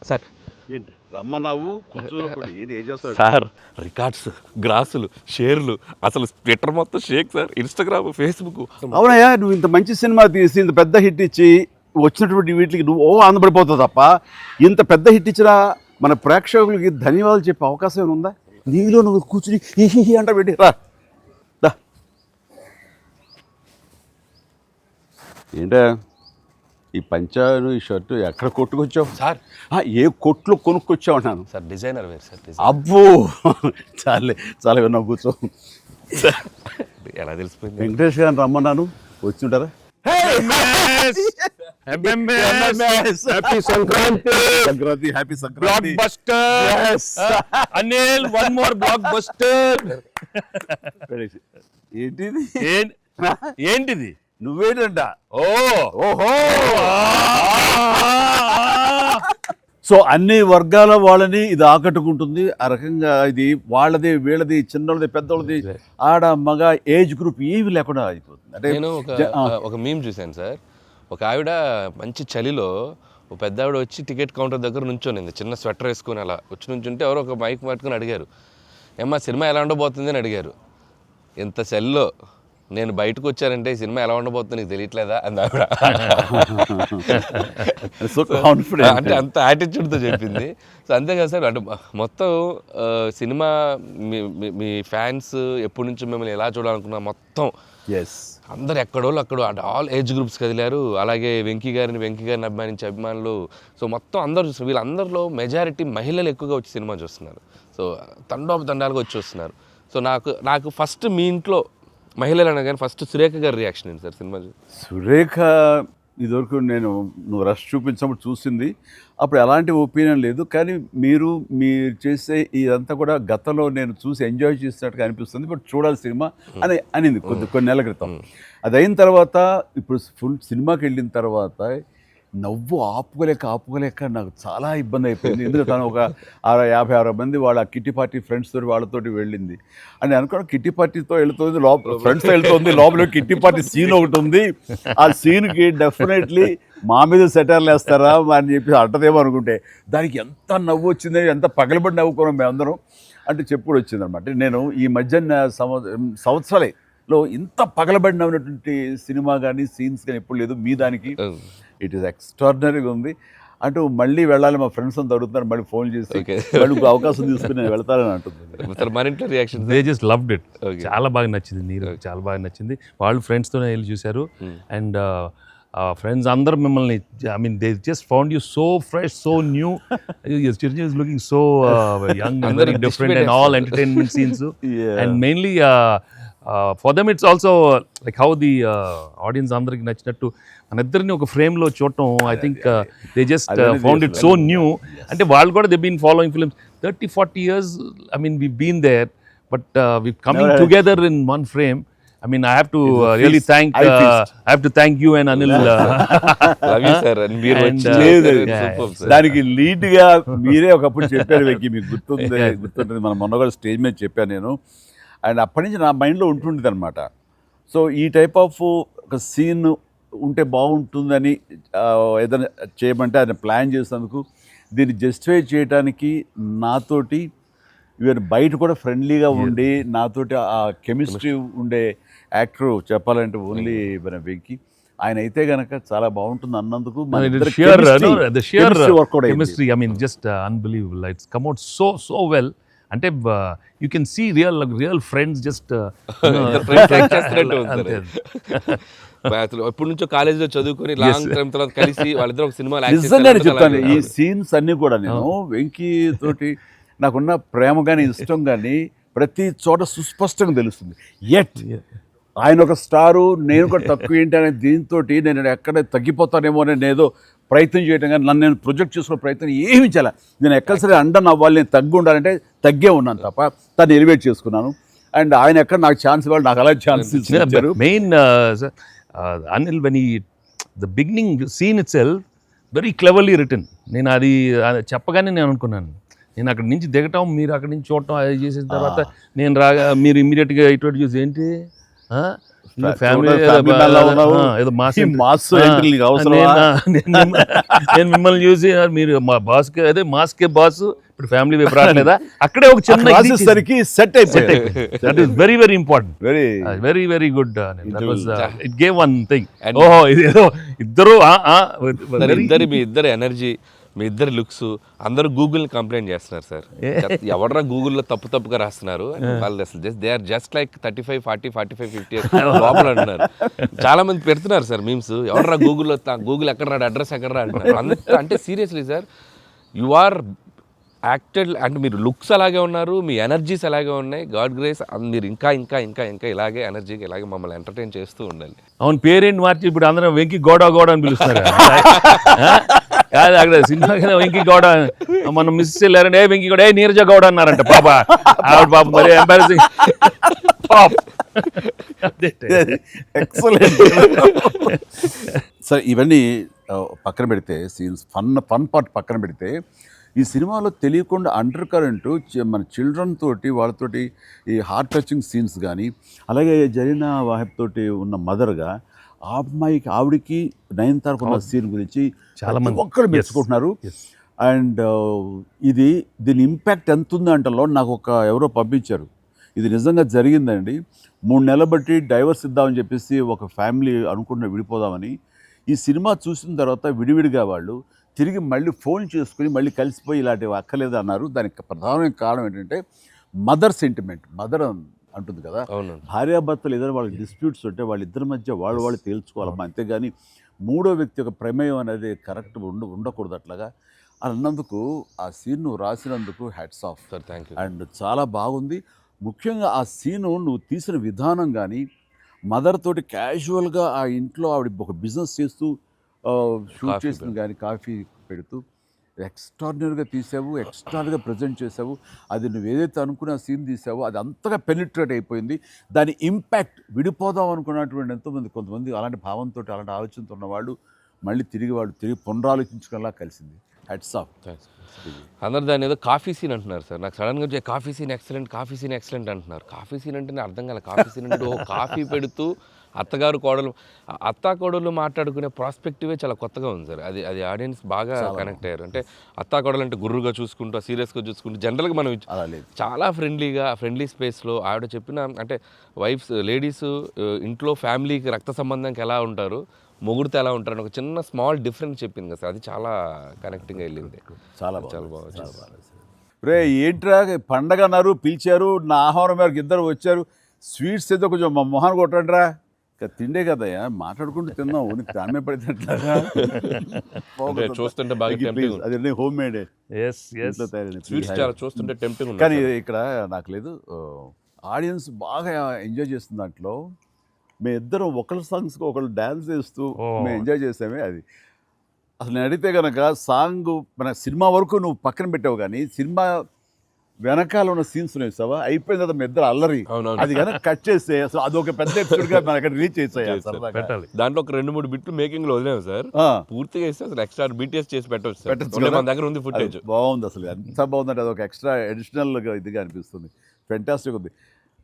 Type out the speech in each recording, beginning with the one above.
Sir ఏంటి రమ్మన్నావు కూర్చోనప్పుడు ఏం చేస్తావు? సార్ రికార్డ్స్, గ్రాసులు, షేర్లు, అసలు ట్విట్టర్ మొత్తం షేక్ సార్, ఇన్స్టాగ్రామ్, ఫేస్బుక్. అవునయ్యా, నువ్వు ఇంత మంచి సినిమా తీసి ఇంత పెద్ద హిట్ ఇచ్చి వచ్చినటువంటి వీటికి నువ్వు ఆనందపడిపోతావు తప్ప ఇంత పెద్ద హిట్ ఇచ్చినా మన ప్రేక్షకులకి ధన్యవాదాలు చెప్పే అవకాశం ఏమైనా ఉందా? నీలో నువ్వు కూర్చుని హీ అంట పెట్టి రా. ఏంటా ఈ పంచాను ఈ షర్టు ఎక్కడ కొట్టుకొచ్చావు సార్ ఏ కొట్లు కొనుక్కొచ్చావు అన్నాను. సార్ డిజైనర్ వేరు సార్. అబ్బో చాలే చాలా విన్నావు, కూర్చో. ఎలా తెలిసిపోయింది? వెంకటేష్ గారిని రమ్మన్నాను, వచ్చి ఉంటారా? Sankranti, happy Sankranti. Anil one more block buster. ఏంటిది? ఏంటిది? నువ్వేంటంట? ఓహో. సో అన్ని వర్గాల వాళ్ళని ఇది ఆకట్టుకుంటుంది. ఆ రకంగా ఇది వాళ్ళది, వీళ్ళది, చిన్నది, పెద్దోళ్ళది, ఆడ, మగ, ఏజ్ గ్రూప్ ఏవి లేకుండా అయిపోతుంది. అంటే నేను ఒక మీమ్ చూశాను సార్. ఒక ఆవిడ మంచి చలిలో ఒక పెద్ద ఆవిడ వచ్చి టికెట్ కౌంటర్ దగ్గర నుంచోనింది, చిన్న స్వెటర్ వేసుకుని అలా వచ్చి నుంచుంటే ఎవరో ఒక మైక్ పట్టుకుని అడిగారు, ఏమ్మా సినిమా ఎలా ఉండబోతుంది అని అడిగారు. ఎంత చలిలో నేను బయటకు వచ్చానంటే ఈ సినిమా ఎలా ఉండబోతుంది నీకు తెలియట్లేదా అంది ఆవిడ. అంటే అంత యాటిట్యూడ్తో చెప్పింది. సో అంతేకాదు సార్, అంటే మొత్తం సినిమా మీ ఫ్యాన్స్ ఎప్పటి నుంచి మిమ్మల్ని ఎలా చూడాలనుకున్నా మొత్తం అందరు ఎక్కడోళ్ళు అక్కడ అంటే ఆల్ ఏజ్ గ్రూప్స్ కదిలారు. అలాగే వెంకీ గారిని అభిమానించే అభిమానులు, సో మొత్తం అందరూ చూస్తున్నారు. వీళ్ళందరిలో మెజారిటీ మహిళలు ఎక్కువగా వచ్చి సినిమా చూస్తున్నారు. సో తండాలుగా వచ్చి వస్తున్నారు. సో నాకు ఫస్ట్ మీ ఇంట్లో మహిళలు అనగానే ఫస్ట్ సురేఖ గారి రియాక్షన్ ఏంటి సార్ సినిమా? సురేఖ ఇదివరకు నువ్వు రష్ చూపించినప్పుడు చూసింది, అప్పుడు ఎలాంటి ఒపీనియన్ లేదు. కానీ మీరు చేసే ఇదంతా కూడా గతంలో నేను చూసి ఎంజాయ్ చేసినట్టుగా అనిపిస్తుంది, బట్ చూడాలి సినిమా అని అనింది కొన్ని నెలల క్రితం. అది అయిన తర్వాత ఇప్పుడు ఫుల్ సినిమాకి వెళ్ళిన తర్వాత నవ్వు ఆపుకోలేక నాకు చాలా ఇబ్బంది అయిపోయింది. ఎందుకంటే తను ఒక 50-60 మంది వాళ్ళ కిట్టి పార్టీ ఫ్రెండ్స్ తోటి వాళ్ళతోటి వెళ్ళింది. అని అనుకోవడం కిట్టి పార్టీతో వెళుతుంది, ఫ్రెండ్స్తో వెళ్తుంది, లోపల కిట్టి పార్టీ సీన్ ఒకటి ఉంది. ఆ సీన్కి డెఫినెట్లీ మా మీద సెటర్లు వేస్తారా అని చెప్పి అంటదేమో అనుకుంటే దానికి ఎంత నవ్వు వచ్చింది, ఎంత పగలబడి నవ్వుకున్నాం మేమందరం అంటే చెప్పుడు వచ్చింది అనమాట. నేను ఈ మధ్య సంవత్సరాలలో ఇంత పగలబడి నవ్వినటువంటి సినిమా కానీ సీన్స్ కానీ ఎప్పుడు లేదు. మీ దానికి ఇట్ ఈస్ ఎక్స్ట్రాడినరీగా ఉంది. అంటూ మళ్ళీ వెళ్ళాలి, మా ఫ్రెండ్స్ అంతా అడుగుతున్నారు, మళ్ళీ ఫోన్ చేసి మళ్ళీ అవకాశం తీసుకుని నేను వెళ్తానని అంటుంది. They just loved it. చాలా బాగా నచ్చింది, నీరు చాలా బాగా నచ్చింది. వాళ్ళు ఫ్రెండ్స్తోనే వెళ్ళి చూశారు. అండ్ ఫ్రెండ్స్ అందరూ మిమ్మల్ని, I mean they just found you so fresh, so new. Chiranjeevi is looking so young and very different and all entertainment scenes. And mainly for them it's also like how the audience అందరికి నచ్చినట్టు మన ఇద్దరిని ఒక ఫ్రేమ్లో చూడటం. I think they just found it so new. అంటే వాళ్ళు కూడా they been following films 30-40 years. I mean we've been there, but we've coming together in one frame. I mean I have to really thank you and Anil. Love you sir. And మీరు దానికి lead గా మీరే ఒకప్పుడు చెప్పారు వెంకీ, మీకు గుర్తుంటుంది. మన మొన్న కూడా స్టేజ్ మీద చెప్పాను నేను. అండ్ అప్పటి నుంచి నా మైండ్లో ఉంటుండేది అనమాట. సో ఈ టైప్ ఆఫ్ ఒక సీన్ ఉంటే బాగుంటుందని ఏదైనా చేయమంటే ఆయన ప్లాన్ చేసినందుకు, దీన్ని జస్టిఫై చేయడానికి నాతోటి ఈవెన్ బయట కూడా ఫ్రెండ్లీగా ఉండి నాతోటి ఆ కెమిస్ట్రీ ఉండే యాక్టర్ చెప్పాలంటే ఓన్లీ మన వెంకీ. ఆయన అయితే గనక చాలా బాగుంటుంది అన్నందుకు chemistry, I mean just unbelievable. It's come out so well. అంటే you can see real friends just ఎప్పటి నుంచో కాలేజీలో చదువుకొని లాంగ్ టైం తర్వాత కలిసి వాళ్ళిద్దరు ఒక సినిమా చెప్తాను. ఈ సీన్స్ అన్ని కూడా నేను వెంకీ తోటి నాకున్న ప్రేమ కానీ ఇష్టం కానీ ప్రతి చోట సుస్పష్టంగా తెలుస్తుంది. ఎట్ ఆయన ఒక స్టారు, నేను కూడా తక్కువ ఏంటి అనే దీంతో నేను ఎక్కడ తగ్గిపోతానేమో అని ఏదో ప్రయత్నం చేయడం కానీ నన్ను నేను ప్రొజెక్ట్ చేసుకునే ప్రయత్నం ఏమి చేయాలి. నేను ఎక్కడ సరే అండను అవ్వాలి, నేను తగ్గి ఉండాలంటే తగ్గే ఉన్నాను తప్ప తను ఎలివేట్ చేసుకున్నాను. అండ్ ఆయన ఎక్కడ నాకు ఛాన్స్ ఇవ్వాలి, నాకు అలా ఛాన్స్ ఇచ్చారు. Main Anil when the beginning scene it self very cleverly return. నేను అది చెప్పగానే నేను అనుకున్నాను, నేను అక్కడి నుంచి దిగటం, మీరు అక్కడి నుంచి చూడటం, అది చేసిన తర్వాత నేను రాగా మీరు ఇమ్మీడియట్గా ఇటువంటి చూసి ఏంటి ఫ్యామిలీ family man లా ఉన్నావు. ఏదో ఈ mass entry నీకు అవసరమా? నేను మిమ్మల్ని చూసి మీరు మా బాస్కి అదే మాస్కే బాస్ ఇప్పుడు ఫ్యామిలీ వైపు రావట్లేదా అక్కడే ఒక చిన్న రాసేసరికి సెట్ అయిపోయింది. That is very very important, very very very good. It gave one thing. ఓహో ఇది ఏదో ఇద్దరు మీ ఇద్దరు ఎనర్జీ, మీ ఇద్దరు లుక్స్, అందరూ గూగుల్ని కంప్లైంట్ చేస్తున్నారు సార్. ఎవడరా గూగుల్లో తప్పుగా రాస్తున్నారు వాళ్ళు, అసలు దే ఆర్ జస్ట్ లైక్ 35, 40, 45, 50 లోపల అంటున్నారు. చాలా మంది పెడుతున్నారు సార్ మీమ్స్, ఎవడరా గూగుల్లో గూగుల్ ఎక్కడ రాడు, అడ్రస్ ఎక్కడ రా అంటున్నారు. అంటే seriously sir, you are acted అంటే మీరు లుక్స్ అలాగే ఉన్నారు, మీ ఎనర్జీస్ అలాగే ఉన్నాయి. గాడ్ గ్రేస్, మీరు ఇంకా ఇంకా ఇంకా ఇంకా ఇలాగే ఎనర్జీగా ఇలాగే మమ్మల్ని ఎంటర్టైన్ చేస్తూ ఉండాలి. అవును, పేరేంటి మార్చి ఇప్పుడు అందరం వెంకి గౌడ అని పిలుస్తారు. కాదు అక్కడ సినిమా వెంకి గౌడ, మనం మిస్ వెళ్ళారంటే వెంకి గౌడ, నీరజ గౌడ అన్నారంట. పాప ఆవిడ పాప మరి ఎంబారసింగ్. ఎక్సలెంట్. సరే ఇవన్నీ పక్కన పెడితే, సీన్స్ ఫన్ పార్ట్ పక్కన పెడితే, ఈ సినిమాలో తెలియకుండా అండర్ కరెంట్ మన చిల్డ్రన్ తోటి వాళ్ళతోటి ఈ హార్ట్ టచింగ్ సీన్స్ కానీ, అలాగే జరీనా వాహిబ్ తోటి ఉన్న మదర్గా ఆ అమ్మాయికి ఆవిడికి నయనతారకు ఉన్న సీన్ గురించి చాలా మంది ఒక్కరు మెచ్చుకుంటున్నారు. అండ్ దీని ఇంపాక్ట్ ఎంత ఉంది అంటలో నాకు ఎవరో పంపించారు, ఇది నిజంగా జరిగిందండి. 3 నెలల బట్టి డైవర్స్ ఇద్దామని చెప్పేసి ఒక ఫ్యామిలీ అనుకుంటున్న విడిపోదామని, ఈ సినిమా చూసిన తర్వాత విడివిడిగా వాళ్ళు తిరిగి మళ్ళీ ఫోన్ చేసుకుని మళ్ళీ కలిసిపోయి ఇలాంటివి అక్కర్లేదు అన్నారు. దానికి ప్రధానమైన కారణం ఏంటంటే మదర్ సెంటిమెంట్. మదర్ అంటుంది కదా, భార్యాభర్తలు ఏదైనా వాళ్ళకి డిస్ప్యూట్స్ ఉంటే వాళ్ళిద్దరి మధ్య వాళ్ళు తేల్చుకోవాలమ్మా, అంతేగాని మూడో వ్యక్తి యొక్క ప్రమేయం అనేది కరెక్ట్ ఉండకూడదు. అట్లాగా అన్నందుకు ఆ సీన్ నువ్వు రాసినందుకు hats off sir, thank you. And చాలా బాగుంది. ముఖ్యంగా ఆ సీను నువ్వు తీసిన విధానం కానీ, మదర్ తోటి క్యాజువల్గా ఆ ఇంట్లో ఆవిడ ఒక బిజినెస్ చేస్తూ షూట్ చేసింది కానీ, కాఫీ పెడుతూ ఎక్స్ట్రాడినరీగా తీసావు, ఎక్స్ట్రాడినరీగా ప్రజెంట్ చేసావు. అది నువ్వు ఏదైతే అనుకున్న సీన్ తీసావో అది అంతగా పెనిట్రేట్ అయిపోయింది. దాని ఇంపాక్ట్ విడిపోదాం అనుకున్నటువంటి కొంతమంది అలాంటి భావంతో అలాంటి ఆలోచనతో ఉన్నవాళ్ళు మళ్ళీ తిరిగి పునరాలోచించుకునేలా కలిసింది. Hats off. అందరు దాన్ని ఏదో కాఫీ సీన్ అంటున్నారు సార్. నాకు సడన్గా వచ్చే కాఫీ సీన్ ఎక్సలెంట్ అంటున్నారు. కాఫీ సీన్ అంటే నేను అర్థం కాలే. కాఫీ సీన్ అంటే కాఫీ పెడుతూ అత్తా కోడలు మాట్లాడుకునే ప్రాస్పెక్టివే చాలా కొత్తగా ఉంది సార్. అది ఆడియన్స్ బాగా కనెక్ట్ అయ్యారు. అంటే అత్తా కోడలు అంటే గుర్రుగా చూసుకుంటూ, సీరియస్గా చూసుకుంటూ, జనరల్గా మనం చాలా ఫ్రెండ్లీ స్పేస్లో ఆవిడ చెప్పిన, అంటే లేడీస్ ఇంట్లో ఫ్యామిలీకి రక్త సంబంధానికి ఎలా ఉంటారు, మొగుడితో ఎలా ఉంటారని ఒక చిన్న స్మాల్ డిఫరెన్స్ చెప్పింది కదా సార్. అది చాలా కనెక్టింగ్గా వెళ్ళింది. చాలా బాగుంది. రే ఏంట్రా పండగ అన్నారు, పిలిచారు, నా ఆహ్వానం మేరకు ఇద్దరు వచ్చారు, స్వీట్స్ ఏదో కొంచెం మా మొహాన్ని కొట్టండిరా. తిండే కదయ్యా, మాట్లాడుకుంటూ తిన్నాం, నీకు తామే పడితే చూస్తుంటే అదే హోమ్ మేడ్ చూస్తుంటే టెంప్టింగ్. కానీ ఇక్కడ నాకు లేదు, ఆడియన్స్ బాగా ఎంజాయ్ చేస్తున్న దాంట్లో మేము ఇద్దరం ఒకళ్ళ సాంగ్స్కి ఒకళ్ళు డ్యాన్స్ చేస్తూ మేము ఎంజాయ్ చేసామే. అది అసలు నేను అడిగితే కనుక సాంగ్ మన సినిమా వరకు నువ్వు పక్కన పెట్టావు, కానీ సినిమా వెనకాల ఉన్న సీన్స్ వేసావా, అయిపోయిన తర్వాత మీ ఇద్దరు అల్లరి, అది కనుక కట్ చేస్తే అసలు అదొక పెద్ద ఎపిసోడ్గా మనకి రీచ్ చేసేయాలి. దాంట్లో ఒక 2-3 బిట్లు మేకింగ్ లో వదిలేము సార్. పూర్తిగా వేస్తే అసలు ఎక్స్ట్రా బీటీఎస్ చేసి పెట్టచ్చు. మన దగ్గర ఉంది ఫుటేజ్. బాగుంది, అసలు ఎంత బాగుందంటే అదొక ఎక్స్ట్రా అడిషనల్గా ఇదిగా అనిపిస్తుంది. ఫెంటాస్టిక్ ఉంది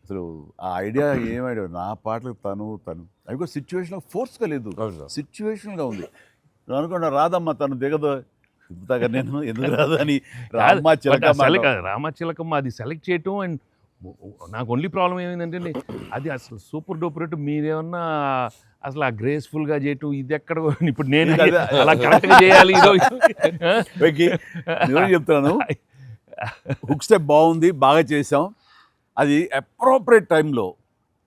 అసలు. ఆ ఐడియా ఏమైనా నా పాటలకు తను అవి కూడా సిచ్యువేషన్ ఫోర్స్గా లేదు, సిచ్యువేషన్గా ఉంది. నువ్వు అనుకున్నా రాదమ్మా తను దిగదు, ఇంతగా నేను ఎందుకు రాదు అని రామచిలకమ్మ అది సెలెక్ట్ చేయటం. అండ్ నాకు ఓన్లీ ప్రాబ్లం ఏమైందంటే అది అసలు సూపర్ డూపర్. మీరేమన్నా అసలు ఆ గ్రేస్ఫుల్గా చేయటం, ఇది ఎక్కడ ఇప్పుడు నేను అలా కరెక్ట్గా చేయాలి. నేను చెప్తున్నాను, హుక్ స్టెప్ బాగుంది, బాగా చేసాం. అది అప్రోప్రియేట్ టైంలో,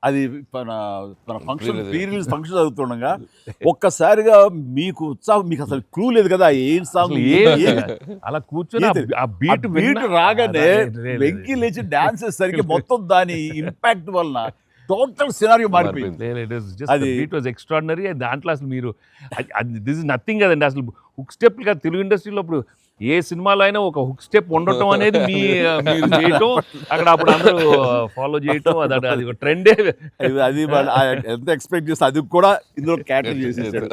అది మన ఫంక్షన్ ప్రీ-రిలీజ్ ఫంక్షన్ జరుగుతుండగా ఒక్కసారిగా మీకు ఉత్సాహం, మీకు అసలు క్లూ లేదు కదా ఏం సాంగ్, అలా కూర్చొని ఆ బీట్ రాగానే వెంకీ లేచి డాన్స్ చేసేసరికి మొత్తం దాని ఇంపాక్ట్ వలన టోటల్ సినారియో మారిపోయింది. అది ఇట్ వాజ్ ఎక్స్ట్రాడినరీ. దాంట్లో అసలు మీరు దిస్ ఇస్ నథింగ్ కదండి. అసలు హుక్ స్టెప్ కదా తెలుగు ఇండస్ట్రీలో ఇప్పుడు ఏ సినిమాలో అయినా ఒక హుక్ స్టెప్ ఉండటం అనేది మీరు చేయటం, అక్కడ అప్పుడు అందరూ ఫాలో చేయటం, అది ఒక ట్రెండే. అది వాళ్ళు ఎంత ఎక్స్పెక్ట్ చేస్తే అది కూడా ఇందులో క్యాటర్ చేసేసాడు,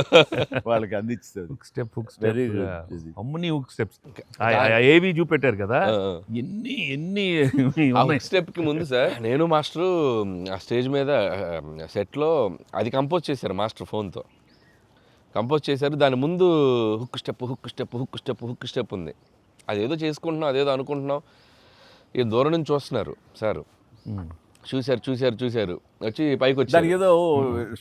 వాళ్ళకి అందించాడు. Hook step Very good. అమ్మని హుక్ స్టెప్స్ ఏవి చూపెట్టారు కదా, ఎన్ని స్టెప్ కి ముందు సార్ నేను మాస్టరు ఆ స్టేజ్ మీద సెట్లో అది కంపోజ్ చేశారు మాస్టర్ ఫోన్తో కంపోజ్ చేశారు. దాని ముందు hook step hook step hook step hook step ఉంది. అదేదో చేసుకుంటున్నాం, అదేదో అనుకుంటున్నాం. ఈ దూరం నుంచి చూస్తున్నారు సార్, చూశారు వచ్చి పైకి వచ్చి దానికి ఏదో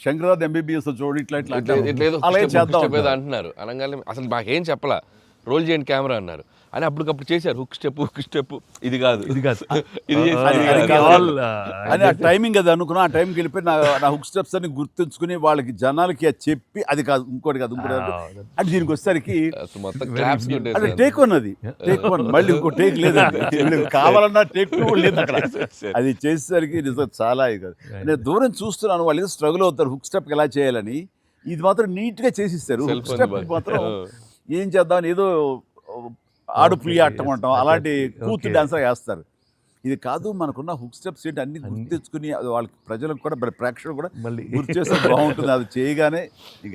శంకరాద్ ఎంబీబీఎస్ చూడు ఇట్లా ఇట్లా ఇట్లేదో స్టెప్ ఏదో అంటున్నారు. అనగానే అసలు మాకేం చెప్పలా, రోల్ చేయండి కెమెరా అన్నారు. అని అప్పటికప్పుడు చేశారు హుక్ స్టెప్, ఇది కాదు ఇది అని ఆ టైమింగ్ అది అనుకున్నా. ఆ టైంకి వెళ్ళిపోయి నా హుక్ స్టెప్స్ అని గుర్తుంచుకుని వాళ్ళకి జనాలకి అది చెప్పి అది కాదు ఇంకోటి కాదు అంటే దీనికి వచ్చేసరికి అంటే టేక్ వన్, అది టేక్ వన్, మళ్ళీ ఇంకో టేక్ లేదండి, కావాలన్నా టేక్ టూ లేదు అక్కడ. అది చేసేసరికి నిజం చాలా కాదు. నేను దూరం చూస్తున్నాను, వాళ్ళు ఏదో స్ట్రగుల్ అవుతారు హుక్ స్టెప్ ఎలా చేయాలని. ఇది మాత్రం నీట్గా చేసిస్తారు. హుక్ స్టెప్ మాత్రం ఏం చేద్దామని ఏదో ఆడు పులి ఆటం అంటాం అలాంటి కూతు డాన్సర్ వేస్తారు. ఇది కాదు, మనకున్న హుక్ స్టెప్స్ ఏంటి అన్ని గుర్తు తెచ్చుకుని అది వాళ్ళకి ప్రజలకు కూడా ప్రేక్షకులు కూడా మళ్ళీ గుర్తు చేస్తే బాగుంటుంది. అది చేయగానే ఇక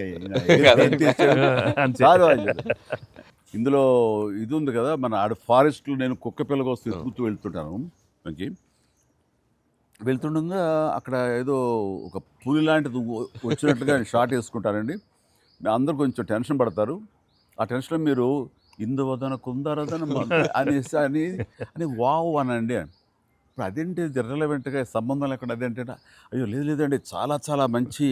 ఇందులో ఇది ఉంది కదా, మన ఆడ ఫారెస్ట్లో నేను కుక్క పిల్లగా వస్తే ఎత్తుకుతూ వెళ్తుంటాను. మనకి వెళ్తుండగా అక్కడ ఏదో ఒక పులి లాంటిది వచ్చినట్టుగా షాట్ వేసుకుంటారండి. అందరూ కొంచెం టెన్షన్ పడతారు. ఆ టెన్షన్లో మీరు ఇందువదన కుందరదన అనేసి అని వావ్ అనండి. ఇప్పుడు అదేంటి ఇర్రెలవెంట్గా సంబంధం లేకుండా అదేంటే, అయ్యో లేదండి చాలా చాలా మంచి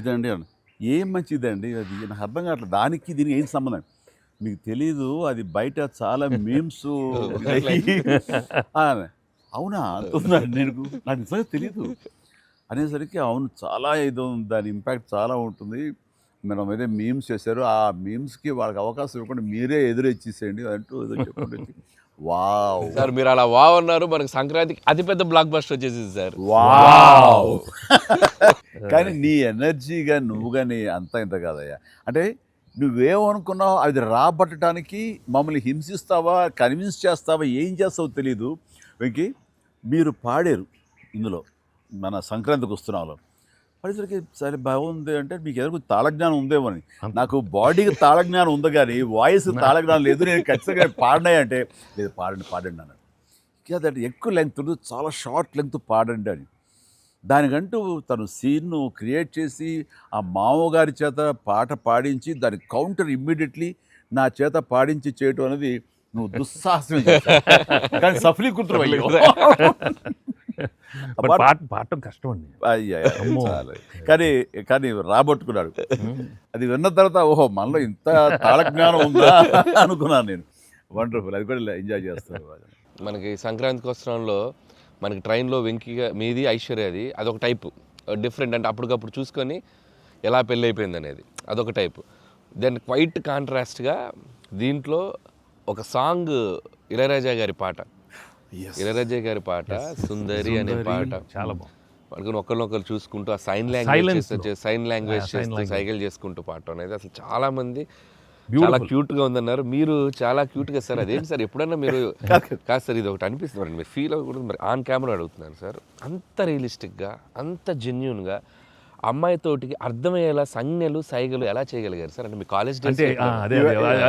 ఇదండి అని. ఏం మంచిదండి అది నాకు అర్థం కావట్లేదు. దానికి దీనికి ఏం సంబంధం మీకు తెలీదు. అది బయట చాలా మీమ్స్ అవునా అంటున్నాను నేను, నాకు నిజంగా తెలీదు అనేసరికి అవును చాలా ఇది దాని ఇంపాక్ట్ చాలా ఉంటుంది. మనం ఏదో మీమ్స్ చేశారు, ఆ మీమ్స్కి వాళ్ళకి అవకాశం ఇవ్వకుండా మీరే ఎదురొచ్చేసేయండి అంటూ ఏదో చెప్పండి. వావ్ సార్ మీరు అలా వావ్ అన్నారు, మనకి సంక్రాంతికి అతిపెద్ద బ్లాక్ బస్టర్ వచ్చేసింది సార్. వావ్ కానీ నీ ఎనర్జీగా నువ్వు కానీ అంత ఇంత కాదయ్యా. అంటే నువ్వేమనుకున్నావు అది రాబట్టడానికి మమ్మల్ని హింసిస్తావా, కన్విన్స్ చేస్తావా, ఏం చేస్తావో తెలీదు. వెంకీ మీరు పాడారు ఇందులో మన సంక్రాంతికి వస్తున్నాలో పరిసరికి సరే బాగుంది అంటే మీకు ఏదో తాళజ్ఞానం ఉందేమో అని. నాకు బాడీకి తాళజ్ఞానం ఉంది కానీ వాయిస్ తాళజ్ఞానం లేదు. నేను ఖచ్చితంగా పాడినాయి అంటే లేదు పాడండి అన్నాడు. అదంటే ఎక్కువ లెంగ్త్ చాలా షార్ట్ లెంగ్త్ పాడండి అని. దానికంటూ తను సీన్ను క్రియేట్ చేసి ఆ మామగారి చేత పాట పాడించి దాని కౌంటర్ ఇమ్మీడియట్లీ నా చేత పాడించి చేయటం అనేది నువ్వు దుస్సాహసం కానీ సఫలీకృతం అయ్యో. పాడటం కష్టం అండి. కానీ రాబట్టుకున్నాడు. అది విన్న తర్వాత ఓహో మనలో ఇంత తాళజ్ఞానం ఉందా అనుకున్నాను నేను. వండర్ఫుల్, అది కూడా ఎంజాయ్ చేస్తాను. మనకి సంక్రాంతికి వస్త్రంలో మనకి ట్రైన్లో వెంకీగా మీది ఐశ్వర్యది అదొక టైపు డిఫరెంట్, అంటే అప్పటికప్పుడు చూసుకొని ఎలా పెళ్ళి అయిపోయింది అనేది అదొక టైపు. దెన్ క్వైట్ కాంట్రాస్ట్గా దీంట్లో ఒక సాంగ్ ఇళయరాజా గారి పాట, ఇళయరాజా గారి పాట సుందరి అనే పాట చాలా బాగుంది. వాళ్ళకి ఒకరినొకరు చూసుకుంటూ ఆ సైన్ లాంగ్వేజ్ చేస్తూ సైకిల్ చేసుకుంటూ పాట అనేది అసలు చాలా మంది చాలా క్యూట్గా ఉందన్నారు. మీరు చాలా క్యూట్గా సార్. అదేంటి సార్ ఎప్పుడన్నా మీరు కాదు సార్ ఇది ఒకటి అనిపిస్తుంది మీరు ఫీల్ అవ్వకూడదు మరి ఆన్ కెమెరా అడుగుతున్నాను సార్. అంత రియలిస్టిక్గా అంత జెన్యూన్గా అమ్మాయితోటికి అర్థమయ్యేలా సంజ్ఞలు సైగలు ఎలా చేయగలిగారు సార్? అంటే మీ కాలేజ్ డేస్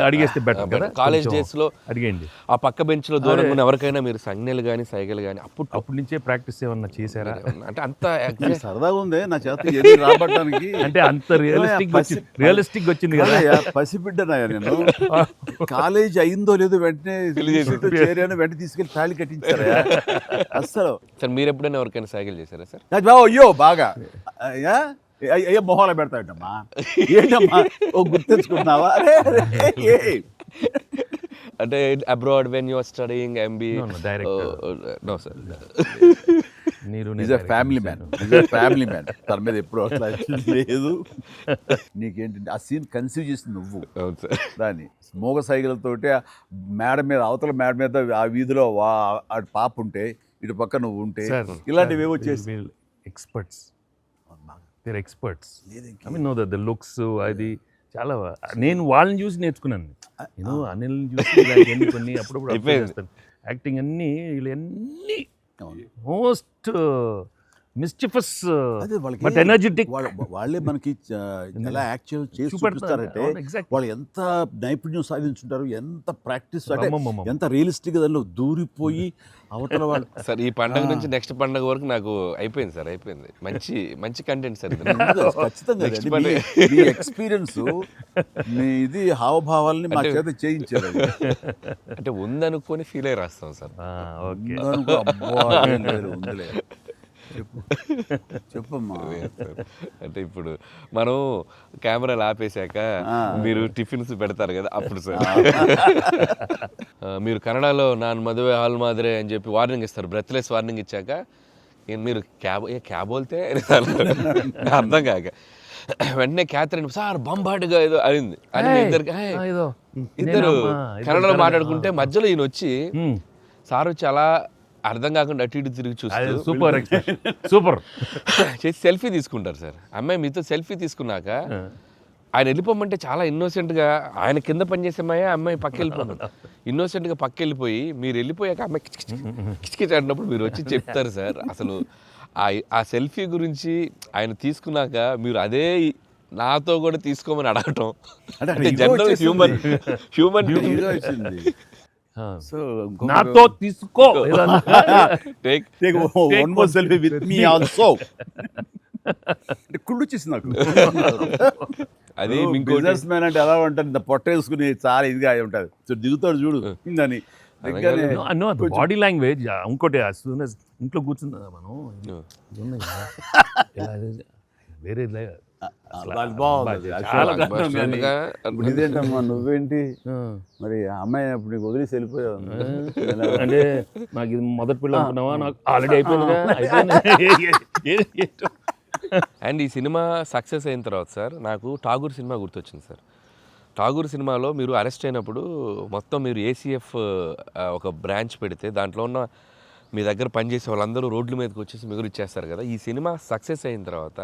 అడిగేస్తే బెటర్ కదా. కాలేజ్ డేస్లో అడిగండి ఆ పక్క బెంచ్లో దూరంగా ఉన్న ఎవరికైనా మీరు సంజ్ఞలు కానీ సైగలు కానీ అప్పటి నుంచే ప్రాక్టీస్ ఏమన్నా చేశారా? అంటే అంత సరదాగా ఉంది నా చేత రాబట్టడానికి. అంటే అంత రియలిస్టిక్ వచ్చింది కదా. పసిబిడ్డనాయా నేను. కాలేజ్ అయిందో లేదో వెంటనే చేరాను, వెంటనే తీసుకెళ్ళి తాళి కట్టించారా అస్సలు. సార్ మీరు ఎప్పుడైనా ఎవరికైనా సైకిల్ చేశారా సార్? అయ్యో బాగా అయ్యో మొహాలు పెడతాడమ్మా. ఏంటమ్మా ఓ గుర్తించుకున్నావా? అంటే abroad when you are studying MB no sir family man తన మీద ఎప్పుడు అట్లా లేదు. నీకేంటంటే ఆ సీన్ కన్సీవ్ చేసింది నువ్వు. దాన్ని మోగ సైకిల్తోటి మేడ మీద అవతల మేడ మీద ఆ వీధిలో పాప ఉంటే ఇటు పక్క నువ్వు ఉంటే ఇలాంటివి ఏవో చేసి experts. They're experts. I mean, no, the looks, అది చాలా నేను వాళ్ళని చూసి నేర్చుకున్నాను. నేను అనిల్ని చూసి ఇలాంటివన్నీ కొన్ని అప్పుడప్పుడు observe చేస్తాను. యాక్టింగ్ అన్నీ వీళ్ళన్నీ మోస్ట్ మిస్చిఫస్ అదే వాళ్ళకి బట్ ఎనర్జెటిక్ వాళ్ళే మనకి ఎలా యాక్చువల్ చేసి చూపిస్తారంటే వాళ్ళు ఎంత నైపుణ్యం సాధించుంటారు, ఎంత ప్రాక్టీస్ అంటే ఎంత రియలిస్టిక్ దానిలో దూరిపోయి అవతల వాళ్ళు. సార్ ఈ పండగ నుంచి నెక్స్ట్ పండగ వరకు నాకు అయిపోయింది సార్, అయిపోయింది. మంచి మంచి కంటెంట్ సార్ ఇది. ఖచ్చితంగా Next అండి. మీ ఎక్స్పీరియన్స్ మీ ఇది హావభావాలని మా చేత చేయించారు. అంటే ఉందనుకొని ఫీల్ అయ్యి రాస్తాం సార్. ఓకే. ఉందనుకో, అబ్బా, ఏం లేదు, ఉందిలే. చెప్పమ్మా. అంటే ఇప్పుడు మనం కెమెరాలు ఆపేశాక మీరు టిఫిన్స్ పెడతారు కదా అప్పుడు సార్. మీరు కన్నడలో నాన్ మదువే హాల్ మాదిరే అని చెప్పి వార్నింగ్ ఇస్తారు, బ్రెత్లెస్ వార్నింగ్ ఇచ్చాక మీరు క్యాబ్ బోల్తే అర్థం కాక వెంటనే క్యాథరిన్ సార్ బంబాటుగా ఏదో అయింది అని ఇద్దరు కన్నడలో మాట్లాడుకుంటే మధ్యలో ఈయన వచ్చి సార్ వచ్చి అలా అర్థం కాకుండా అటు ఇటు తిరిగి చూస్తారు, సూపర్ సూపర్ చేసి సెల్ఫీ తీసుకుంటారు సార్. అమ్మాయి మీతో సెల్ఫీ తీసుకున్నాక ఆయన వెళ్ళిపోమంటే చాలా ఇన్నోసెంట్గా, ఆయన కింద పనిచేసే అమ్మాయి పక్క వెళ్ళిపోతుంది, ఇన్నోసెంట్గా పక్క వెళ్ళిపోయి మీరు వెళ్ళిపోయాక అమ్మాయి కిచకిచ అంటున్నప్పుడు మీరు వచ్చి చెప్తారు సార్. అసలు ఆ సెల్ఫీ గురించి ఆయన తీసుకున్నాక మీరు అదే నాతో కూడా తీసుకోమని అడగటం అంటే జనరల్ హ్యూమన్ సో నాతో తీసుకో కుళ్ళు వచ్చేసి నాకు. అది బిజినెస్ మ్యాన్ అంటే ఎలా ఉంటుంది, పొట్ట వేసుకుని చాలా ఇదిగా ఉంటుంది. సో దిగుతాడు చూడు అని బాడీ లాంగ్వేజ్. ఇంకోటి ఇంట్లో కూర్చుందా మనం వేరే ఇదేంటమ్మా నువ్వేంటి మరి అమ్మాయి అప్పుడు నీకు వదిలేసి వెళ్ళిపోయావు అంటే నాకు ఇది మొదటి పిల్ల అనుకున్నావా, నాకు ఆల్రెడీ అయిపోయింది. అండ్ ఈ సినిమా సక్సెస్ అయిన తర్వాత సార్ నాకు ఠాగూర్ సినిమా గుర్తొచ్చింది సార్. ఠాగూర్ సినిమాలో మీరు అరెస్ట్ అయినప్పుడు మొత్తం మీరు ఏసీఎఫ్ ఒక బ్రాంచ్ పెడితే దాంట్లో ఉన్న మీ దగ్గర పనిచేసే వాళ్ళందరూ రోడ్ల మీదకి వచ్చేసి మిగురు ఇచ్చేస్తారు కదా. ఈ సినిమా సక్సెస్ అయిన తర్వాత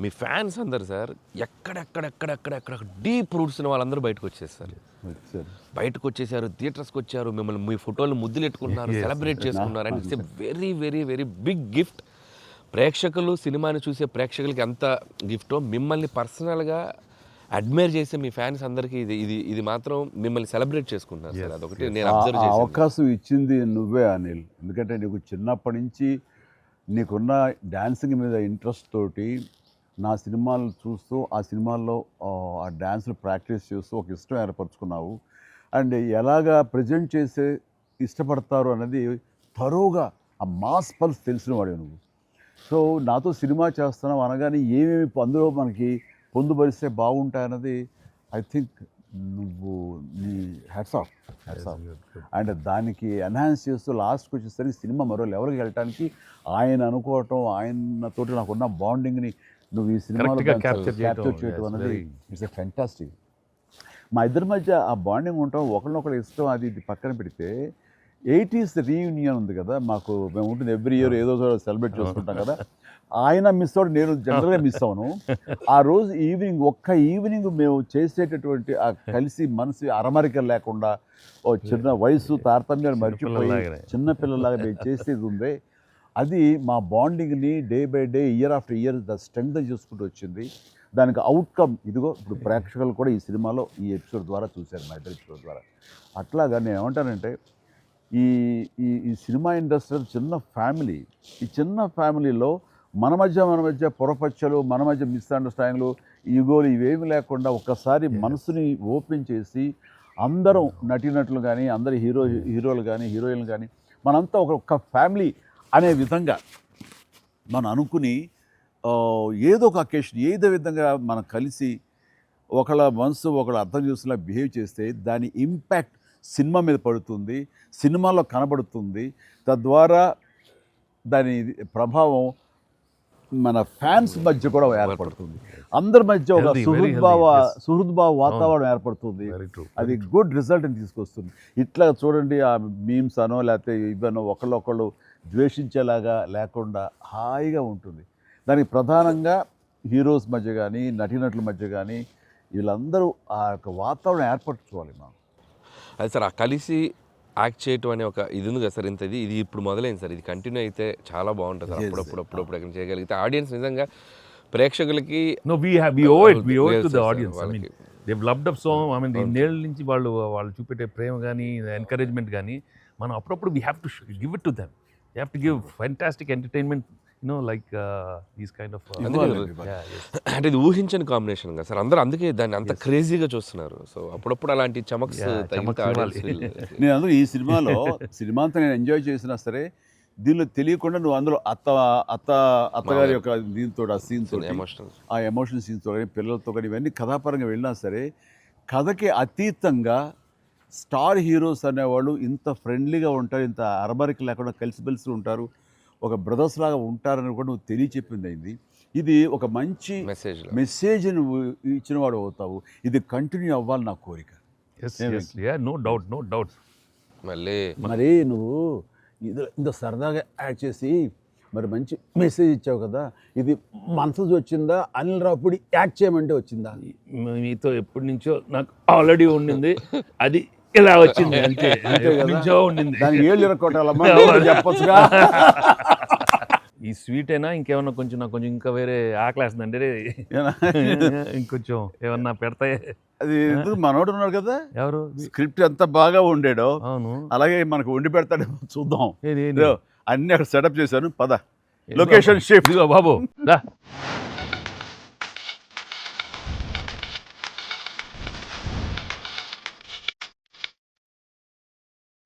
మీ ఫ్యాన్స్ అందరు సార్ ఎక్కడెక్కడెక్కడెక్కడెక్కడ డీప్ రూట్స్ వాళ్ళందరూ బయటకు వచ్చేస్తారు, బయటకు వచ్చేసారు, థియేటర్స్కి వచ్చారు, మిమ్మల్ని మీ ఫోటోలు ముద్దులు ఎట్టుకుంటున్నారు, సెలబ్రేట్ చేసుకున్నారు. And it's a very very very big gift. ప్రేక్షకులు సినిమాని చూసే ప్రేక్షకులకి ఎంత గిఫ్టో మిమ్మల్ని పర్సనల్గా అడ్మైర్ చేసే మీ ఫ్యాన్స్ అందరికీ ఇది ఇది ఇది మాత్రం మిమ్మల్ని సెలబ్రేట్ చేసుకుంటున్నారు సార్. అదొకటి నేను అబ్జర్వ్ చేశాను. అవకాశం ఇచ్చింది నువ్వే అనిల్, ఎందుకంటే నీకు చిన్నప్పటి నుంచి నీకున్న డ్యాన్సింగ్ మీద ఇంట్రెస్ట్ తోటి నా సినిమాలు చూస్తూ ఆ సినిమాల్లో ఆ డ్యాన్స్ని ప్రాక్టీస్ చేస్తూ ఒక ఇష్టం ఏర్పరచుకున్నావు. అండ్ ఎలాగా ప్రజెంట్ చేసే ఇష్టపడతారు అనేది తరోగా ఆ మాస్ పల్స్ తెలిసిన వాడే నువ్వు. సో నాతో సినిమా చేస్తున్నావు అనగానే ఏమేమి అందులో మనకి పొందుపరిస్తే బాగుంటాయన్నది ఐ థింక్ నువ్వు నీ హ్యాట్స్ ఆఫ్. అండ్ దానికి ఎన్హాన్స్ చేస్తూ లాస్ట్కి వచ్చేసరికి సినిమా మరో లెవెల్కి వెళ్ళటానికి ఆయన అనుకోవటం, ఆయనతోటి నాకున్న బాండింగ్ని నువ్వు ఈ సినిమాలో క్యాప్చర్ చేయటం అనేది ఇట్స్ ఎ ఫెంటాస్టిక్. మా ఇద్దరి మధ్య ఆ బాండింగ్ ఉండటం, ఒకరినొకరు ఇష్టం, అది ఇది పక్కన పెడితే 80s రీయూనియన్ ఉంది కదా మాకు, మేము ఉంటుంది ఎవ్రీ ఇయర్ ఏదో సెలబ్రేట్ చేసుకుంటాం కదా. ఆయన మిస్ అవుట్, నేను జనరల్గా మిస్ అవును. ఆ రోజు ఈవినింగ్ ఒక్క ఈవినింగ్ మేము చేసేటటువంటి ఆ కలిసి మనసు అరమరికలు లేకుండా ఓ చిన్న వయసు తారతమ్యాలు మర్చిపోయి చిన్నపిల్లలాగా మేము చేసేది ఉందే, అది మా బాండింగ్ని day by day year after year the strength చేసుకుంటూ వచ్చింది. దానికి అవుట్కమ్ ఇదిగో ఇప్పుడు ప్రేక్షకులు కూడా ఈ సినిమాలో ఈ ఎపిసోడ్ ద్వారా చూశారు, మా ఇద్దరు ఎపిసోడ్ ద్వారా. అట్లాగా నేను ఏమంటానంటే ఈ ఈ సినిమా ఇండస్ట్రీ చిన్న ఫ్యామిలీ, ఈ చిన్న ఫ్యామిలీలో మన మధ్య పొరపచ్చలు, మన మధ్య మిస్అండర్స్టాండింగ్లు, ఈగోలు ఇవేమి లేకుండా ఒక్కసారి మనసుని ఓపెన్ చేసి అందరం నటీనటులు కానీ, అందరు హీరోలు కానీ, హీరోయిన్లు కానీ మనంతా ఒక ఫ్యామిలీ అనే విధంగా మనం అనుకుని ఏదో ఒక అకేషన్ ఏదో విధంగా మనం కలిసి ఒకళ్ళ మనసు ఒకళ్ళు అర్థం చేసుకునేలా బిహేవ్ చేస్తే దాని ఇంపాక్ట్ సినిమా మీద పడుతుంది, సినిమాలో కనబడుతుంది. తద్వారా దాని ప్రభావం మన ఫ్యాన్స్ మధ్య కూడా ఏర్పడుతుంది, అందరి మధ్య ఒక సుహృద్భావ వాతావరణం ఏర్పడుతుంది. అది గుడ్ రిజల్ట్ని తీసుకొస్తుంది. ఇట్లా చూడండి, ఆ మీమ్స్ అనో లేకపోతే ఇవన్నో ఒకళ్ళొకళ్ళు ద్వేషించేలాగా లేకుండా హాయిగా ఉంటుంది. దానికి ప్రధానంగా హీరోస్ మధ్య కానీ, నటీనటుల మధ్య కానీ వీళ్ళందరూ ఆ యొక్క వాతావరణం ఏర్పరచుకోవాలి మనం. అది సార్ ఆ కలిసి యాక్ట్ చేయటం అనే ఒక ఇది ఉంది కదా సార్, ఇది ఇప్పుడు మొదలైంది సార్, ఇది కంటిన్యూ అయితే చాలా బాగుంటుంది సార్. అప్పుడప్పుడు ఎక్కడ చేయగలిగితే ఆడియన్స్ నిజంగా ప్రేక్షకులకి No, we owe it to the audience. I mean, they've loved up so. I mean, ఇన్నేళ్ళ నుంచి వాళ్ళు చూపెట్టే ప్రేమ కానీ ఎంకరేజ్మెంట్ కానీ మనం అప్పుడప్పుడు we have to give it to them. You have to give fantastic entertainment, like these kind of. అంటే ఇది ఊహించని combination కదా సార్, అందరూ అందుకే దాన్ని అంత క్రేజీగా చూస్తున్నారు. సో అప్పుడప్పుడు అలాంటి చమక్స్ నేను అందులో ఈ సినిమా అంతా నేను ఎంజాయ్ చేసినా సరే, దీనిలో తెలియకుండా నువ్వు అందులో అత్తగారి యొక్క దీంతో ఆ సీన్తో ఆ ఎమోషనల్ సీన్స్తో కానీ పిల్లలతో కానీ ఇవన్నీ కథాపరంగా వెళ్ళినా సరే, కథకి అతీతంగా స్టార్ హీరోస్ అనేవాళ్ళు ఇంత ఫ్రెండ్లీగా ఉంటారు, ఇంత అరబరికి లేకుండా కలిసిమెలిసి ఉంటారు, ఒక బ్రదర్స్ లాగా ఉంటారని కూడా నువ్వు తెలియచెప్పింది అయింది. ఇది ఒక మంచి మెసేజ్ నువ్వు ఇచ్చిన వాడు అవుతావు. ఇది కంటిన్యూ అవ్వాలి నా కోరిక. No doubt. మరి నువ్వు ఇంత సరదాగా యాడ్ చేసి మరి మంచి మెసేజ్ ఇచ్చావు కదా, ఇది మనసు వచ్చిందా, అనిల్ రావుపూడి యాక్ట్ చేయమంటే వచ్చిందా? మీతో ఎప్పటి నుంచో నాకు ఆల్రెడీ ఉండింది, అది ఇలా వచ్చింది అంతే. నుంచో ఉండింది, దానికి ఏళ్ళు ఇరక్కొట్టాలమ్మా చెప్పొచ్చుగా. ఈ స్వీట్ అయినా ఇంకేమన్నా కొంచెం నాకు కొంచెం ఇంకా వేరే ఆకలేస్తుందంటే ఇంకొంచెం ఏమన్నా పెడతాయి. అది ఎందుకు మనోడు ఉన్నాడు కదా, ఎవరు స్క్రిప్ట్ ఎంత బాగా ఉండేడో అవును అలాగే మనకు వండి పెడతాడు, చూద్దాం. అన్ని అక్కడ సెటప్ చేశాను, పద లొకేషన్ షిఫ్ట్ బాబు.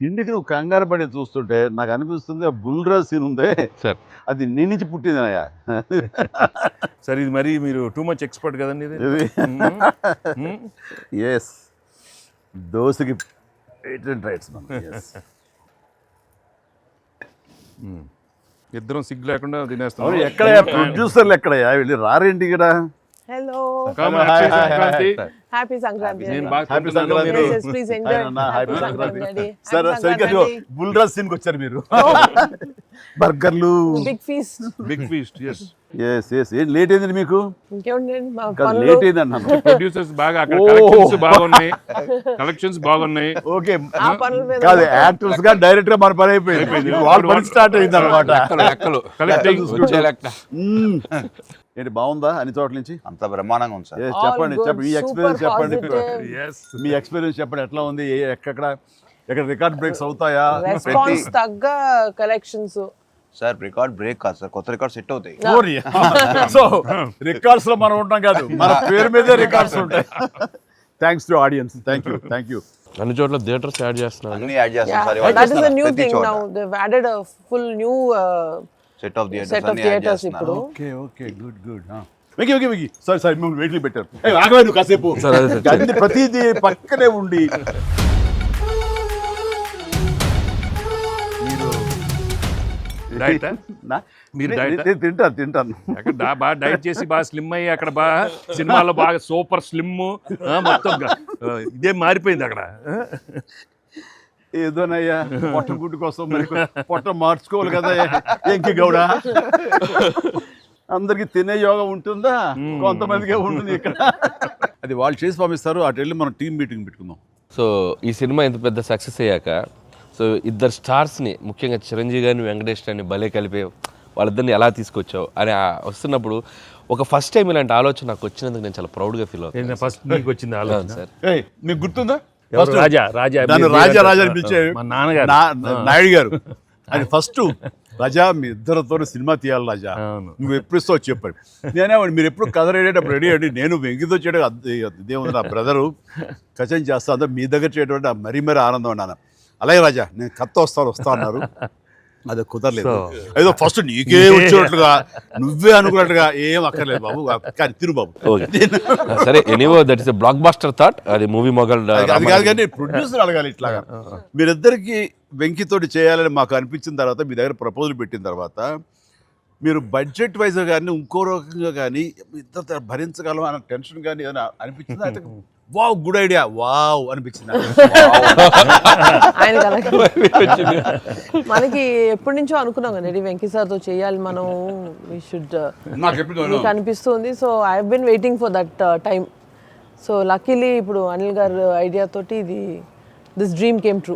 ఇంటికి నువ్వు కంగారు పడి చూస్తుంటే నాకు అనిపిస్తుంది ఆ బుల్రాజ్ సీన్ ఉందే సార్, అది నీ నుంచి పుట్టిందనయ్యా. సరే, ఇది మరి మీరు టూ మచ్ ఎక్స్పర్ట్ కదండి ఇది. ఎస్, దోశకి పేటెంట్ రైట్స్ మనం. ఇద్దరం సిగ్గు లేకుండా తినేస్తాం. ఎక్కడయ్యా ప్రొడ్యూసర్లు, ఎక్కడయ్యా వెళ్ళి రారేంటి ఇక్కడ? Hello. Happy Sankranti. Happy Sankranti. Please enjoy. Happy Sankranti. సరే సరిగ్గా బుల్రాజ్ సీన్కి వచ్చారు మీరు. బర్గర్లు, బిగ్ ఫీస్ట్. ఎస్ ఏం లేట్ అయింది మీకు? ఇంకేముందండి, లేట్ అయింది అన్నాను. ప్రొడ్యూసర్స్ బాగా అక్కడ కలెక్షన్స్ బాగున్నాయి. ఓకే, కాదు యాక్టర్స్ గా డైరెక్ట్ గా మన పని అయిపోయింది, వాళ్ళ పని స్టార్ట్ అయింది అనమాట. ఏంటి బాగుందా అన్ని చోట్ల నుంచి? అంత బ్రహ్మాండంగా ఉంది సార్. చెప్పండి ఈ ఎక్స్పీరియన్స్ చెప్పండి, మీ ఎక్స్పీరియన్స్ చెప్పండి, ఎట్లా ఉంది, ఎక్కడ రికార్డ్ బ్రేక్స్ అవుతాయా? రెస్పాన్స్ తగ్గ కలెక్షన్స్ సార్. రికార్డ్ బ్రేక్ కాదు సార్, కొత్త రికార్డ్ సెట్ అవుతాయి. సో రికార్డ్స్ లో మనం ఉంటాం కాదు, మన పేరు మీదే రికార్డ్స్ ఉంటాయి. Thanks to audience, thank you. అన్ని చోట్ల థియేటర్స్ యాడ్ చేస్తున్నారు, అన్ని యాడ్ చేస్తాం sir. That is a new thing now. They've added a full new set of theatres ఇప్పుడు. Okay good. వెకి సారీ మిమ్మల్ని వెయిట్లు పెట్టారు. ఆగవే నువ్వు కాసేపు, అన్ని ప్రతిదీ పక్కనే ఉండి. తింటాను అక్కడ బాగా డైట్ చేసి బాగా స్లిమ్ అయ్యి అక్కడ బాగా సినిమాలో బాగా సూపర్ స్లిమ్ మొత్తం ఇదే మారిపోయింది అక్కడ. ఏదోనయ్యా పొట్ట గుడ్డు కోసం మరి పొట్ట మార్చుకోవాలి కదా ఎంకి గౌడ. అందరికి తినే యోగం ఉంటుందా? కొంతమందికే ఉంటుంది ఇక్కడ. అది వాళ్ళు చేసి పంపిస్తారు, అటు వెళ్ళి మనం టీం మీటింగ్ పెట్టుకుందాం. సో ఈ సినిమా ఇంత పెద్ద సక్సెస్ అయ్యాక, సో ఇద్దరు స్టార్స్ని, ముఖ్యంగా చిరంజీవి గారిని వెంకటేష్ గారిని భలే కలిపి వాళ్ళిద్దరిని ఎలా తీసుకొచ్చావు అని వస్తున్నప్పుడు ఒక ఫస్ట్ టైం ఇలాంటి ఆలోచన నాకు వచ్చినందుకు నేను చాలా ప్రౌడ్గా ఫీల్ అవుతాను. ఫస్ట్ మీకు వచ్చింది ఆలోచన సార్, మీకు గుర్తుందా? రాజా మా నాన్నగారు నాయుడు గారు అది ఫస్ట్, రాజా మీ ఇద్దరితో సినిమా తీయాలి రాజా, నువ్వు ఎప్పుడు ఇస్తావు చెప్పండి. నేనే మీరు ఎప్పుడు కథ రెడేటప్పుడు రెడీ అండి, నేను వెంకితో చేయడం ఇదేముంది, నా బ్రదరు కచన్ చేస్తా, అంతా మీ దగ్గర చేయడం మరీ ఆనందం అన్నాను. అలాగే రాజా నేను కథ వస్తా అన్నారు, అది కుదరలేదు. ఏదో ఫస్ట్ నీకే వచ్చేటట్లుగా నువ్వే అనుకున్నట్టుగా ఏం అక్కర్లేదు బాబు, కానీ తిరు బాబు. సరే, anyway that is a blockbuster thought. అది మూవీ మొగల్ అది కాదు, కానీ ప్రొడ్యూసర్ అడగాలి ఇట్లాగా. మీరిద్దరికి వెంకితోటి చేయాలని మాకు అనిపించిన తర్వాత, మీ దగ్గర ప్రపోజల్ పెట్టిన తర్వాత, మీరు బడ్జెట్ వైజ్ కానీ ఇంకో రకంగా కానీ ఇద్దరు భరించగలం అన్న టెన్షన్ కానీ ఏదైనా అనిపించిందా? అయితే వావ్ గుడ్ ఐడియా వావ్ అనిపించింది మనకి. ఎప్పటి నుంచో అనుకున్నాం కదా వెంకీ సార్తో చేయాలి మనం, వి షుడ్, నాకు అనిపిస్తుంది. So I have been waiting for that time. So luckily ఇప్పుడు అనిల్ గారు ఐడియా తోటి దిస్ డ్రీమ్ కేమ్ ట్రూ.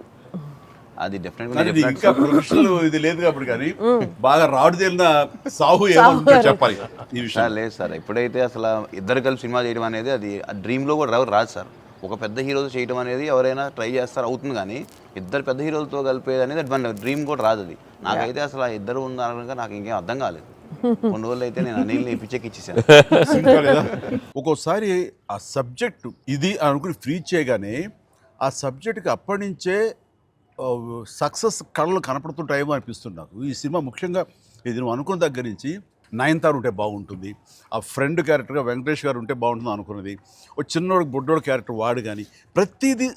అది కానీ ఇది డెఫినెట్గా ఇంకా ప్రొఫెషనల్ ఇది లేదు కాబట్టి కానీ బాగా రాడు తేలిన సాహు ఏమంటే చెప్పాలి ఈ విషయం. లేదు సార్, ఎప్పుడైతే అసలు ఇద్దరు కలిసి సినిమా చేయడం అనేది అది డ్రీమ్లో కూడా రాదు సార్. ఒక పెద్ద హీరోతో చేయడం అనేది ఎవరైనా ట్రై చేస్తారు, అవుతుంది, కానీ ఇద్దరు పెద్ద హీరోలతో కలిపేది అనేది అది మన డ్రీమ్ కూడా రాదు. అది నాకైతే అసలు ఆ ఇద్దరు ఉన్నారనగా నాకు ఇంకేం అర్థం కాలేదు. కొన్ని రోజులు అయితే నేను అనిల్ని పిచ్చెక్కిచ్చేసాను. ఒక్కోసారి ఆ సబ్జెక్ట్ ఇది అనుకుని ఫ్రీ చేయగానే ఆ సబ్జెక్ట్కి అప్పటి నుంచే సక్సెస్ కళలు కనపడుతుంటాయేమో అనిపిస్తుంది నాకు. ఈ సినిమా ముఖ్యంగా ఇది నువ్వు అనుకున్న దగ్గర నుంచి నయనతార ఉంటే బాగుంటుంది, ఆ ఫ్రెండ్ క్యారెక్టర్గా వెంకటేష్ గారు ఉంటే బాగుంటుంది అనుకున్నది, ఒక చిన్నోడు బుడ్డోడు క్యారెక్టర్ వాడు, కానీ ప్రతిదీ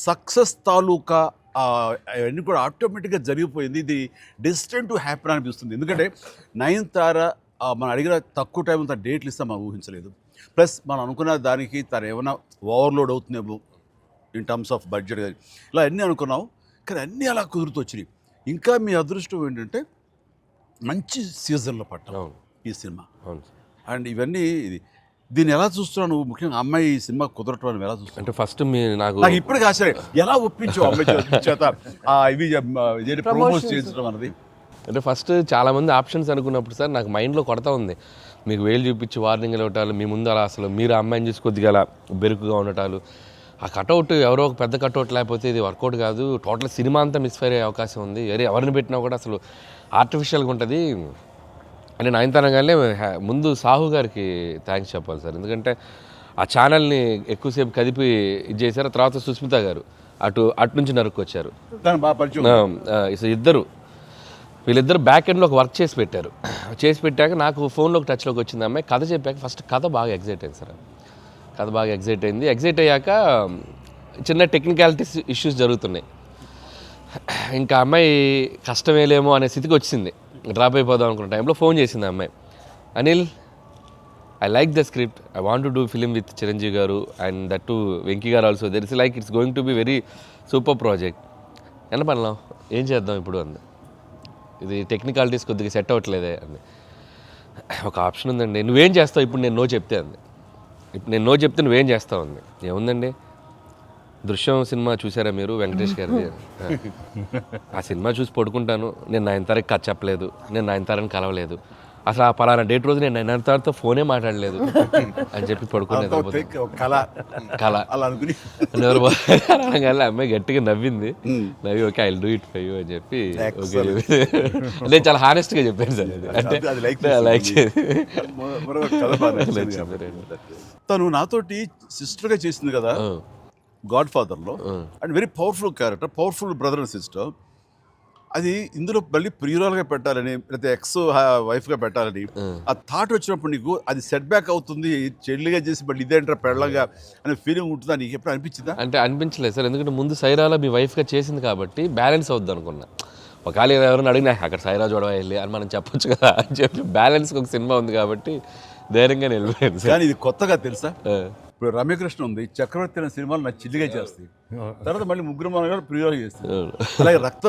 సక్సెస్ తాలూకా అవన్నీ కూడా ఆటోమేటిక్గా జరిగిపోయింది. ఇది డెస్టిన్ టు హ్యాపీ అనిపిస్తుంది. ఎందుకంటే నయనతార మనం అడిగిన తక్కువ టైం అంత డేట్లు ఇస్తే మనం ఊహించలేదు. ప్లస్ మనం అనుకున్న దానికి తను ఏమైనా ఓవర్లోడ్ అవుతుందేమో ఇన్ టర్మ్స్ ఆఫ్ బడ్జెట్ కానీ ఇలా అన్నీ అనుకున్నాం, కానీ అన్నీ అలా కుదురుతూ వచ్చినాయి. ఇంకా మీ అదృష్టం ఏంటంటే మంచి సీజన్లో పట్టాం ఈ సినిమా. అండ్ ఇవన్నీ దీన్ని ఎలా చూస్తున్నావు నువ్వు? ముఖ్యంగా అమ్మాయి ఈ సినిమా కుదరటం అని ఎలా చూస్తావు? అంటే ఫస్ట్ నాకు ఇప్పటికి ఆశ్చర్యం, ఎలా ఒప్పించావు అమ్మాయి చేత ఇవి ప్రమోట్ చేయించడం అన్నది? అంటే ఫస్ట్ చాలామంది ఆప్షన్స్ అనుకున్నప్పుడు సార్ నాకు మైండ్లో కొడతా ఉంది, మీకు వేలు చూపించి వార్నింగ్ ఇవ్వటాలు, మీ ముందు అలా అసలు మీరు అమ్మాయిని చూసి కొద్దిగా అలా బెరుకుగా ఉండటాలు, ఆ కటౌట్ ఎవరో ఒక పెద్ద కటౌట్ లేకపోతే ఇది వర్కౌట్ కాదు, టోటల్ సినిమా అంతా మిస్ఫైర్ అయ్యే అవకాశం ఉంది, ఎవరిని పెట్టినా కూడా అసలు ఆర్టిఫిషియల్గా ఉంటుంది అని నయనతారగానే ముందు సాహు గారికి థ్యాంక్స్ చెప్పాలి సార్. ఎందుకంటే ఆ ఛానల్ని ఎక్కువసేపు కదిపి ఇది చేశారు. తర్వాత సుస్మిత గారు అటు నుంచి నరుక్కొచ్చారు. వీళ్ళిద్దరు బ్యాక్ ఎండ్లో ఒక వర్క్ చేసి పెట్టారు. చేసి పెట్టాక నాకు ఫోన్లోకి టచ్లోకి వచ్చింది అమ్మాయి. కథ చెప్పాక ఫస్ట్ కథ బాగా ఎగ్జైట్ అయింది సార్. కథ బాగా ఎగ్జైట్ అయింది. ఎగ్జైట్ అయ్యాక చిన్న టెక్నికాలిటీస్ ఇష్యూస్ జరుగుతున్నాయి. ఇంకా అమ్మాయి కష్టమేలేమో అనే స్థితికి వచ్చింది. డ్రాప్ అయిపోదాం అనుకున్న టైంలో ఫోన్ చేసింది అమ్మాయి, Anil I like the script, I want to do film with Chiranjeevi గారు అండ్ దట్ టు వెంకీ గారు also, there is like it's going to be very super project. ఎంత పనిలో ఏం చేద్దాం ఇప్పుడు అంది. ఇది టెక్నికాలిటీస్ కొద్దిగా సెట్ అవ్వట్లేదే అంది. ఒక ఆప్షన్ ఉందండి, నువ్వేం చేస్తావు ఇప్పుడు నేను నో చెప్తే అంది. ఇప్పుడు నేను నో చెప్తే నువ్వేం చేస్తావు అంది. ఏముందండి, దృశ్యం సినిమా చూసారా మీరు వెంకటేష్ గారిది? ఆ సినిమా చూసి పడుకుంటాను, నేను నయనతారకి కథ చెప్పలేదు, నేను నయనతారని కలవలేదు, అసలు ఆ పలానా డేట్ రోజు నేను నయనతారతో ఫోనే మాట్లాడలేదు అని చెప్పి పడుకునేది. కళ అనగానే అమ్మాయి గట్టిగా నవ్వింది. నవ్వి okay I will do it for you అని చెప్పి ఓకే నేను చాలా హానెస్ట్గా చెప్పాను సార్. అది లైక్ తను నాతోటి సిస్టర్గా చేసింది కదా గాడ్ ఫాదర్లో, and very powerful character, powerful brother and sister. అది ఇందులో మళ్ళీ ప్రియురాలుగా పెట్టాలని లేకపోతే ఎక్స్ వైఫ్గా పెట్టాలని ఆ థాట్ వచ్చినప్పుడు నీకు అది సెట్ బ్యాక్ అవుతుంది, చెల్లిగా చేసి మళ్ళీ ఇదేంటారా పెళ్ళగా అనే ఫీలింగ్ ఉంటుందా నీకు? ఎప్పుడు అనిపించిందా? అంటే అనిపించలేదు సార్, ఎందుకంటే ముందు సైరాలో మీ వైఫ్గా చేసింది కాబట్టి బ్యాలెన్స్ అవుద్ది అనుకున్నా. ఒకవేళ ఎవరైనా అడిగినా అక్కడ సైరా చూడవా వెళ్ళి అని మనం చెప్పొచ్చు కదా అని చెప్పి బ్యాలెన్స్కి ఒక సినిమా ఉంది కాబట్టి ధైర్యంగా వెళ్ళిపోయింది. కానీ ఇది కొత్తగా తెలుసా, ఇప్పుడు రమ్యకృష్ణ ఉంది, చక్రవర్తి అనే సినిమాలు నాకు చిల్లిగా చేస్తాయి, తర్వాత మళ్ళీ ముగ్గురు మనగారు ప్రియులు చేస్తారు. అలాగే రక్త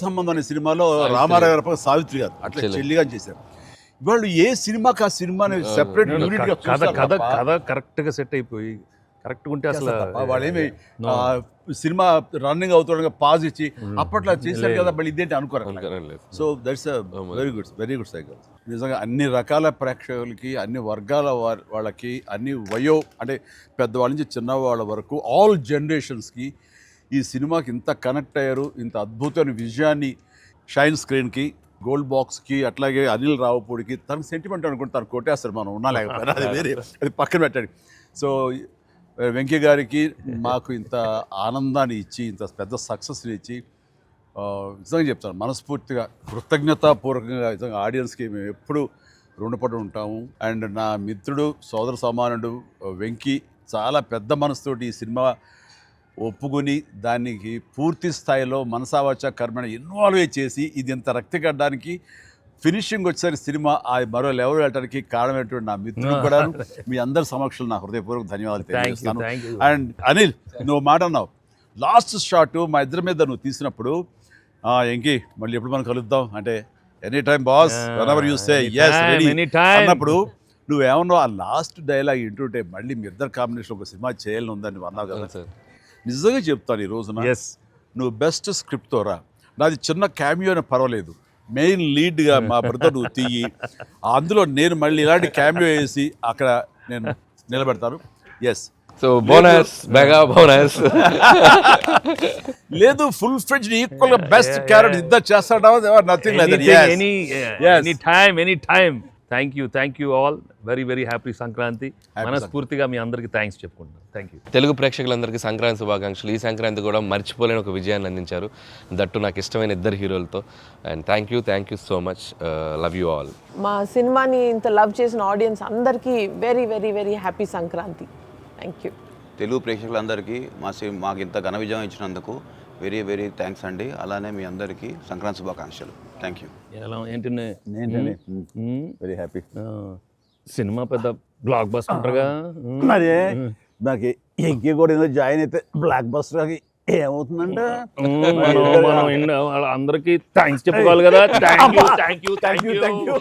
సంబంధం అనే సినిమాలో రామారావు గారు సావిత్రి గారు అట్లా చెల్లిగా చేశారు. వాళ్ళు ఏ సినిమాకి ఆ సినిమాని సెపరేట్ యూనిట్ గా కథ కరెక్ట్గా సెట్ అయిపోయి కరెక్ట్గా ఉంటే అసలు వాళ్ళేమి సినిమా రన్నింగ్ అవుతుండగా పాజ్ ఇచ్చి అప్పట్లో చేశారు కదా మళ్ళీ ఇదేంటి అనుకోరు. So that's very good cycle. నిజంగా అన్ని రకాల ప్రేక్షకులకి, అన్ని వర్గాల వాళ్ళకి, అన్ని అంటే పెద్దవాళ్ళ నుంచి చిన్నవాళ్ళ వరకు ఆల్ జనరేషన్స్కి ఈ సినిమాకి ఇంత కనెక్ట్ అయ్యారు. ఇంత అద్భుతమైన విజయాన్ని షైన్ స్క్రీన్కి, గోల్డ్ బాక్స్కి, అట్లాగే అనిల్ రావుపూడికి తనకు సెంటిమెంట్ అనుకుంటే తను కొట్టేస్తారు, మనం ఉన్నా లేకపోయినా అది వేరే, అది పక్కన పెట్టండి. సో వెంకీ గారికి మాకు ఇంత ఆనందాన్ని ఇచ్చి, ఇంత పెద్ద సక్సెస్ని ఇచ్చి నిజంగా చెప్తాను మనస్ఫూర్తిగా కృతజ్ఞతాపూర్వకంగా నిజంగా ఆడియన్స్కి మేము ఎప్పుడు రుణపడి ఉంటాము. అండ్ నా మిత్రుడు, సోదర సమానుడు వెంకీ చాలా పెద్ద మనసుతోటి ఈ సినిమా ఒప్పుకొని దానికి పూర్తి స్థాయిలో మనసావాచ కర్మని ఇన్వాల్వ్ చేసి ఇది ఇంత రక్తికట్టడానికి ఫినిషింగ్ వచ్చేసరి సినిమా ఆ మరో లెవెల్ వెళ్ళడానికి కారణమైనటువంటి నా మిత్రుడు కూడా మీ అందరి సమక్షంలో నా హృదయపూర్వక ధన్యవాదాలు తెలియజేస్తాను. అండ్ అనిల్, నువ్వు మాట అన్నావు లాస్ట్ షాట్ మా ఇద్దరి మీద నువ్వు తీసినప్పుడు, ఎంకి మళ్ళీ ఎప్పుడు మనం కలుద్దాం అంటే any time boss, whenever you say yes ready అన్నప్పుడు నువ్వేమన్నా ఆ లాస్ట్ డైలాగ్ వింటుంటే మళ్ళీ మీ ఇద్దరు కాంబినేషన్ ఒక సినిమా చేయాలని ఉందని నువ్వు అన్నావు కదా సార్ నిజంగా చెప్తాను ఈ రోజున ఎస్ నువ్వు బెస్ట్ స్క్రిప్ట్తో రా నాది చిన్న క్యామియో అని పర్వాలేదు మెయిన్ లీడ్గా మా బ్రదర్ నువ్వు తీయి అందులో నేను మళ్ళీ ఇలాంటి క్యామియో వేసి అక్కడ నేను నిలబెడతాను yes so bonus mega bonus లేదు ఫుల్ ఫ్రెండ్ ఈక్వల్ గా బెస్ట్ క్యారెక్టర్ ఇద్దరు చేస్తాడా nothing like any time thank you all very happy Sankranti మనస్ఫూర్తిగా మీ అందరికి థ్యాంక్స్ చెప్పుకుంటున్నాను థ్యాంక్ యూ తెలుగు ప్రేక్షకులందరికీ సంక్రాంతి శుభాకాంక్షలు. ఈ సంక్రాంతి కూడా మర్చిపోలేని ఒక విజయాన్ని అందించారు, దట్టు నాకు ఇష్టమైన ఇద్దరు హీరోలతో. And thank you so much, love you all. మా సినిమాని ఇంత లవ్ చేసిన ఆడియన్స్ అందరికీ very happy Sankranti. Thank you. Telugu ప్రేక్షకులందరికీ మాకు ఇంత ఘన విజయం ఇచ్చినందుకు వెరీ థ్యాంక్స్ అండి. అలానే మీ అందరికీ సంక్రాంతి శుభాకాంక్షలు. Thank you. ఎలా ఏంటనే వెరీ హ్యాపీ సినిమా పెద్ద బ్లాక్ బస్టర్గా మరి నాకు ఇంకే కూడా ఏదో జాయిన్ అయితే బ్లాక్ బస్టర్ ఏమవుతుందంటే మనం అందరికీ థ్యాంక్స్ చెప్పుకోవాలి కదా. Thank you